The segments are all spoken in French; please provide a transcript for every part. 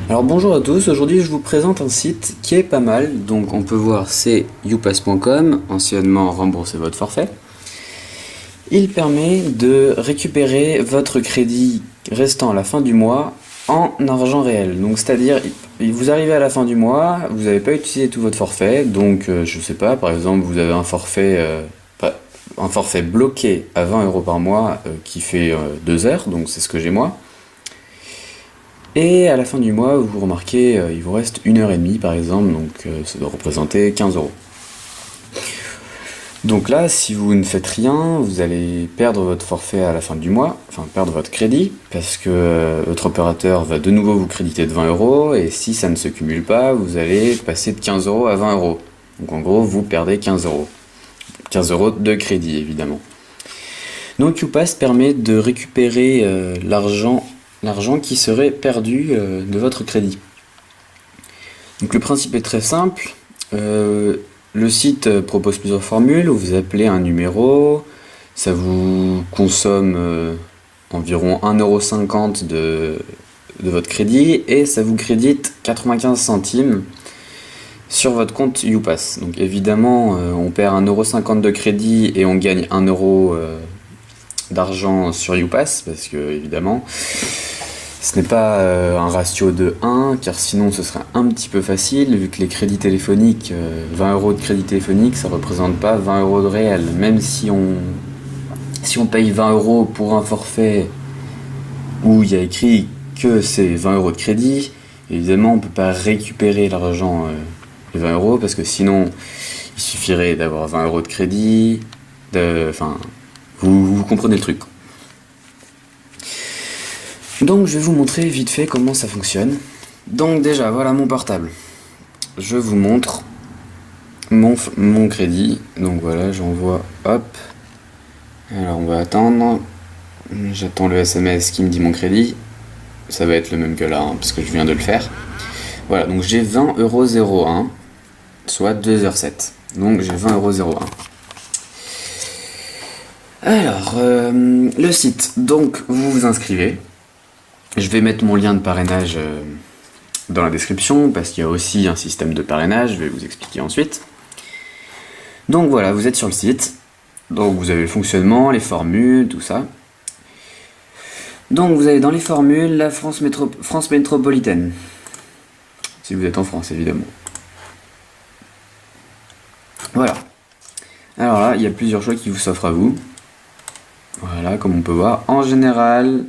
Alors bonjour à tous, aujourd'hui je vous présente un site qui est pas mal, donc on peut voir c'est youpass.com, anciennement remboursez votre forfait. Il permet de récupérer votre crédit restant à la fin du mois en argent réel. Donc c'est-à-dire, vous arrivez à la fin du mois, vous n'avez pas utilisé tout votre forfait, donc je sais pas, par exemple vous avez un forfait bloqué à 20 euros par mois qui fait 2 heures, donc c'est ce que j'ai moi. Et à la fin du mois, vous remarquez, il vous reste 1h30 par exemple, donc ça doit représenter 15 euros. Donc là, si vous ne faites rien, vous allez perdre votre forfait à la fin du mois, enfin perdre votre crédit, parce que votre opérateur va de nouveau vous créditer de 20 euros, et si ça ne se cumule pas, vous allez passer de 15 euros à 20 euros. Donc en gros, vous perdez 15 euros. 15 euros de crédit, évidemment. Donc Youpass permet de récupérer l'argent qui serait perdu de votre crédit. Donc le principe est très simple. Le site propose plusieurs formules où vous appelez un numéro, ça vous consomme environ 1,50 € de votre crédit et ça vous crédite 95 centimes sur votre compte Youpass. Donc évidemment, on perd 1,50 € de crédit et on gagne 1 euro d'argent sur Youpass parce que évidemment ce n'est pas un ratio de 1 car sinon ce serait un petit peu facile vu que les crédits téléphoniques, 20 euros de crédit téléphonique ça représente pas 20 euros de réel, même si on paye 20 euros pour un forfait où il y a écrit que c'est 20 euros de crédit, évidemment on peut pas récupérer l'argent les 20 euros parce que sinon il suffirait d'avoir 20 euros de crédit, vous comprenez le truc. Donc je vais vous montrer vite fait comment ça fonctionne. Donc déjà voilà mon portable. Je vous montre mon crédit. Donc voilà, j'envoie, hop. Alors on va attendre. J'attends le SMS qui me dit mon crédit. Ça va être le même que là, hein, parce que je viens de le faire. Voilà, donc j'ai 20,01 €, soit 2h07. Donc j'ai 20,01 €. Alors, le site. Donc vous vous inscrivez. Je vais mettre mon lien de parrainage dans la description parce qu'il y a aussi un système de parrainage, je vais vous expliquer ensuite. Donc voilà, vous êtes sur le site. Donc vous avez le fonctionnement, les formules, tout ça. Donc vous avez dans les formules la France métropolitaine. Si vous êtes en France, évidemment. Voilà. Alors là, il y a plusieurs choix qui vous s'offrent à vous. Voilà, comme on peut voir. En général,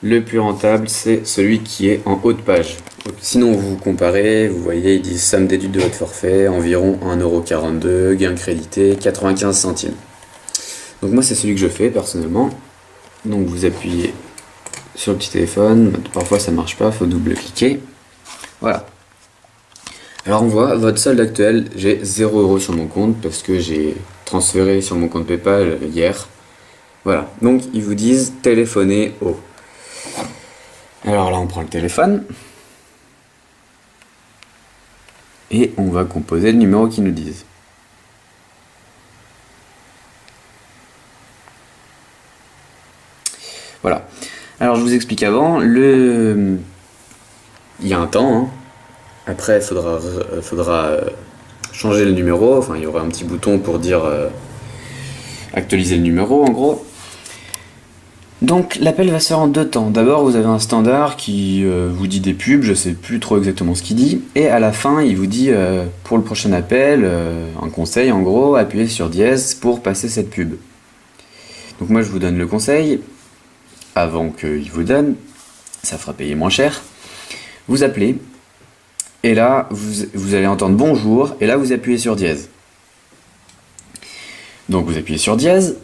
le plus rentable, c'est celui qui est en haut de page. Sinon, vous comparez, vous voyez, ils disent somme déduite de votre forfait, environ 1,42 €, gain crédité, 95 centimes. Donc moi, c'est celui que je fais personnellement. Donc vous appuyez sur le petit téléphone, parfois ça marche pas, faut double-cliquer. Voilà. Alors on voit, votre solde actuel, j'ai 0 € sur mon compte parce que j'ai transféré sur mon compte PayPal hier. Voilà, donc ils vous disent téléphonez au. Alors là, on prend le téléphone et on va composer le numéro qu'ils nous disent. Voilà. Alors je vous explique avant, il y a un temps. Hein. Après, il faudra changer le numéro. Enfin, il y aura un petit bouton pour dire actualiser le numéro, en gros. Donc l'appel va se faire en 2 temps. D'abord vous avez un standard qui vous dit des pubs, je sais plus trop exactement ce qu'il dit, et à la fin il vous dit pour le prochain appel, un conseil en gros, appuyez sur dièse pour passer cette pub. Donc moi je vous donne le conseil, avant qu'il vous donne, ça fera payer moins cher. Vous appelez, et là vous allez entendre bonjour, et là vous appuyez sur dièse. Donc vous appuyez sur dièse,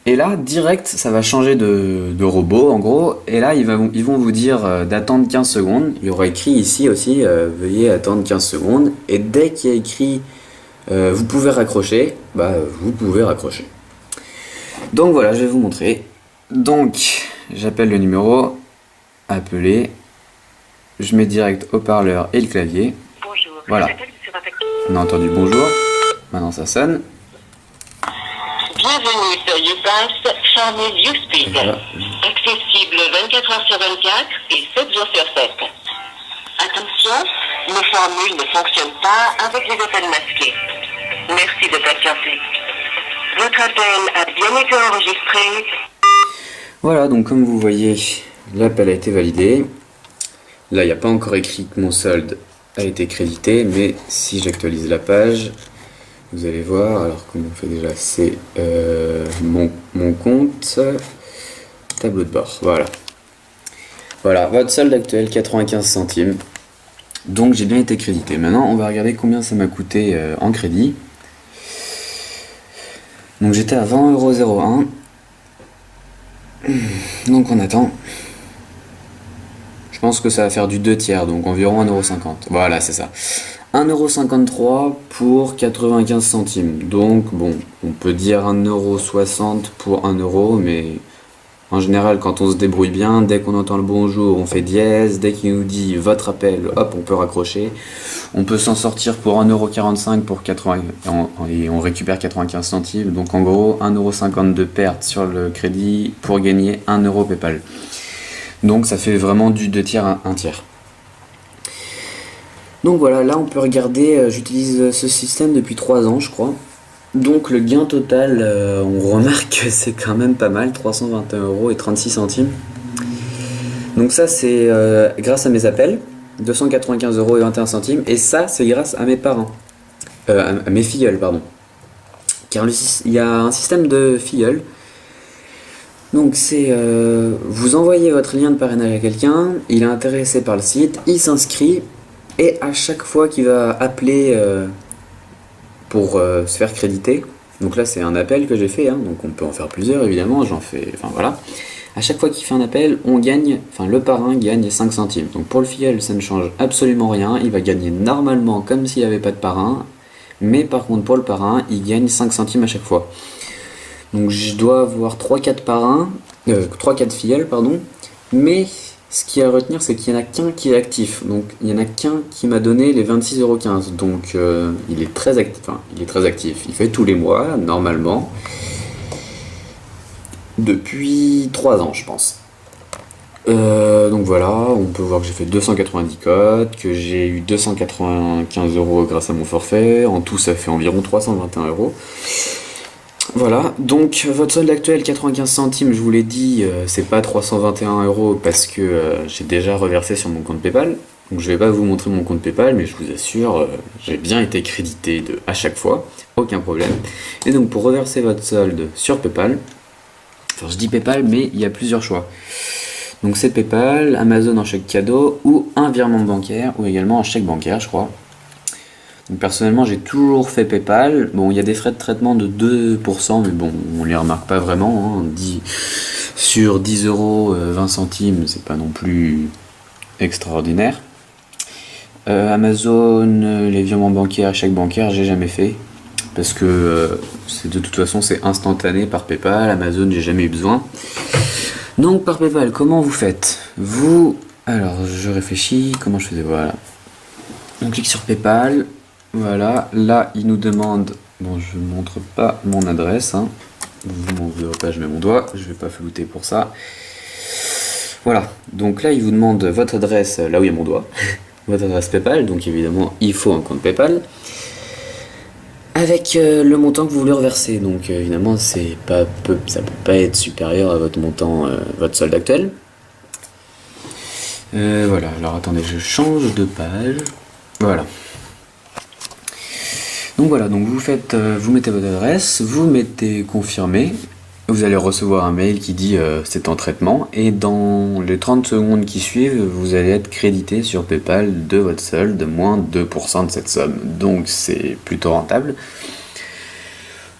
et là, direct, ça va changer de robot, en gros. Et là, ils vont vous dire d'attendre 15 secondes. Il y aura écrit ici aussi, veuillez attendre 15 secondes. Et dès qu'il y a écrit, vous pouvez raccrocher, vous pouvez raccrocher. Donc voilà, je vais vous montrer. Donc, j'appelle le numéro, appeler. Je mets direct haut-parleur et le clavier. Bonjour. Voilà. On a entendu bonjour. Maintenant, ça sonne. Bienvenue sur Youpass, Charmez You Speak. Voilà. Accessible 24 heures sur 24 et 7 jours sur 7. Attention, nos formules ne fonctionnent pas avec les appels masqués. Merci de patienter. Votre appel a bien été enregistré. Voilà, donc comme vous voyez, l'appel a été validé. Là, il n'y a pas encore écrit que mon solde a été crédité, mais si j'actualise la page, vous allez voir, alors comment on fait déjà, c'est mon compte, tableau de bord, voilà. Voilà, votre solde actuel, 95 centimes. Donc j'ai bien été crédité. Maintenant, on va regarder combien ça m'a coûté en crédit. Donc j'étais à 20,01 €. Donc on attend. Je pense que ça va faire du 2 tiers, donc environ 1,50 €. Voilà, c'est ça. 1,53 € pour 95 centimes. Donc bon, on peut dire 1,60 € pour 1 €, mais en général, quand on se débrouille bien, dès qu'on entend le bonjour, on fait dièse, dès qu'il nous dit votre appel, hop, on peut raccrocher. On peut s'en sortir pour 1,45 € pour 80, et on récupère 95 centimes. Donc en gros, 1,50 € de perte sur le crédit pour gagner 1 € PayPal. Donc ça fait vraiment du 2 tiers à 1 tiers. Donc voilà, là on peut regarder, j'utilise ce système depuis 3 ans je crois. Donc le gain total, on remarque que c'est quand même pas mal, 321,36 €. Donc ça c'est grâce à mes appels, 295,21 €. Et ça c'est grâce à mes parents, à mes filleuls pardon. Car il y a un système de filleuls. Donc c'est, vous envoyez votre lien de parrainage à quelqu'un, il est intéressé par le site, il s'inscrit, et à chaque fois qu'il va appeler pour se faire créditer, donc là c'est un appel que j'ai fait, hein, donc on peut en faire plusieurs évidemment, j'en fais, enfin voilà. À chaque fois qu'il fait un appel, on gagne, enfin le parrain gagne 5 centimes. Donc pour le filleul ça ne change absolument rien, il va gagner normalement comme s'il n'y avait pas de parrain, mais par contre pour le parrain, il gagne 5 centimes à chaque fois. Donc je dois avoir 3-4 parrains, 3-4 filleuls, pardon, mais ce qu'il y a à retenir, c'est qu'il n'y en a qu'un qui est actif. Donc il n'y en a qu'un qui m'a donné les 26,15 €. Donc il est très actif. Enfin, il est très actif. Il fait tous les mois, normalement. Depuis 3 ans, je pense. Donc voilà, on peut voir que j'ai fait 290 codes, que j'ai eu 295 € grâce à mon forfait. En tout, ça fait environ 321 €. Voilà, donc votre solde actuel 95 centimes, je vous l'ai dit, c'est pas 321 € parce que j'ai déjà reversé sur mon compte PayPal. Donc je vais pas vous montrer mon compte PayPal, mais je vous assure, j'ai bien été crédité à chaque fois, aucun problème. Et donc pour reverser votre solde sur PayPal, enfin je dis PayPal, mais il y a plusieurs choix. Donc c'est PayPal, Amazon en chèque cadeau, ou un virement bancaire, ou également un chèque bancaire, je crois. Donc personnellement, j'ai toujours fait PayPal. Bon, il y a des frais de traitement de 2%, mais bon, on les remarque pas vraiment. Hein. Sur 10 €, 20 centimes, c'est pas non plus extraordinaire. Amazon, les virements bancaires, chèques bancaires, j'ai jamais fait. Parce que de toute façon, c'est instantané par PayPal. Amazon, j'ai jamais eu besoin. Donc par PayPal, comment vous faites ? Alors, je réfléchis, comment je faisais ? Voilà. On clique sur PayPal. Voilà, là il nous demande, bon je ne montre pas mon adresse, hein. Vous m'en voudrez pas, je mets mon doigt, je vais pas flouter pour ça. Voilà, donc là il vous demande votre adresse, là où il y a mon doigt, votre adresse PayPal, donc évidemment il faut un compte PayPal, avec le montant que vous voulez reverser, donc évidemment ça peut pas être supérieur à votre montant, votre solde actuel. Voilà, alors attendez, je change de page, voilà. Donc voilà, donc vous mettez votre adresse, vous mettez confirmer, vous allez recevoir un mail qui dit c'est en traitement, et dans les 30 secondes qui suivent, vous allez être crédité sur PayPal de votre solde, moins 2% de cette somme. Donc c'est plutôt rentable.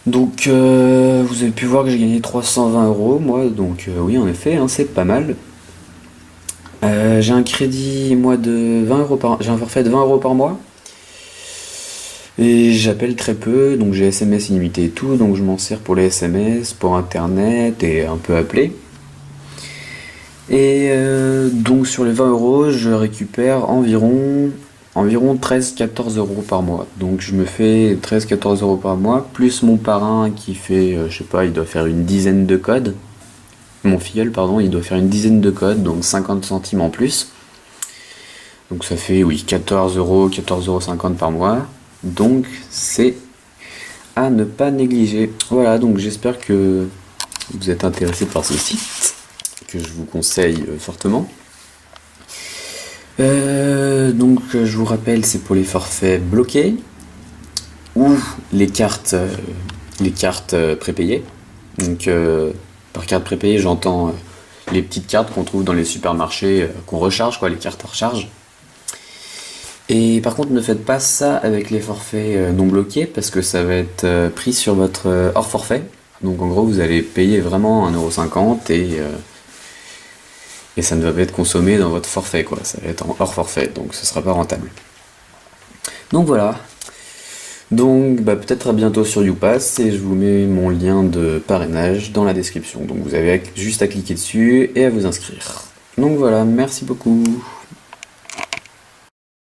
Donc vous avez pu voir que j'ai gagné 320 € moi, donc oui en effet, hein, c'est pas mal. J'ai un crédit moi de 20 € j'ai un forfait de 20 € par mois. Et j'appelle très peu, donc j'ai SMS illimité et tout, donc je m'en sers pour les SMS, pour internet et un peu appeler. Et donc sur les 20 €, je récupère environ 13-14 € par mois. Donc je me fais 13-14 € par mois, plus mon parrain qui fait, je sais pas, il doit faire une dizaine de codes. mon filleul, pardon, il doit faire une dizaine de codes, donc 50 centimes en plus. Donc ça fait, oui, 14 euros, 14,50 € par mois. Donc c'est à ne pas négliger. Voilà, donc j'espère que vous êtes intéressé par ce site, que je vous conseille fortement. Donc je vous rappelle, c'est pour les forfaits bloqués ou les cartes prépayées. Donc par carte prépayée, j'entends les petites cartes qu'on trouve dans les supermarchés, qu'on recharge, quoi, les cartes à recharge. Et par contre, ne faites pas ça avec les forfaits non bloqués parce que ça va être pris sur votre hors forfait. Donc en gros, vous allez payer vraiment 1,50 € et ça ne va pas être consommé dans votre forfait, quoi. Ça va être en hors forfait, donc ce sera pas rentable. Donc voilà. Donc peut-être à bientôt sur YouPass et je vous mets mon lien de parrainage dans la description. Donc vous avez juste à cliquer dessus et à vous inscrire. Donc voilà, merci beaucoup.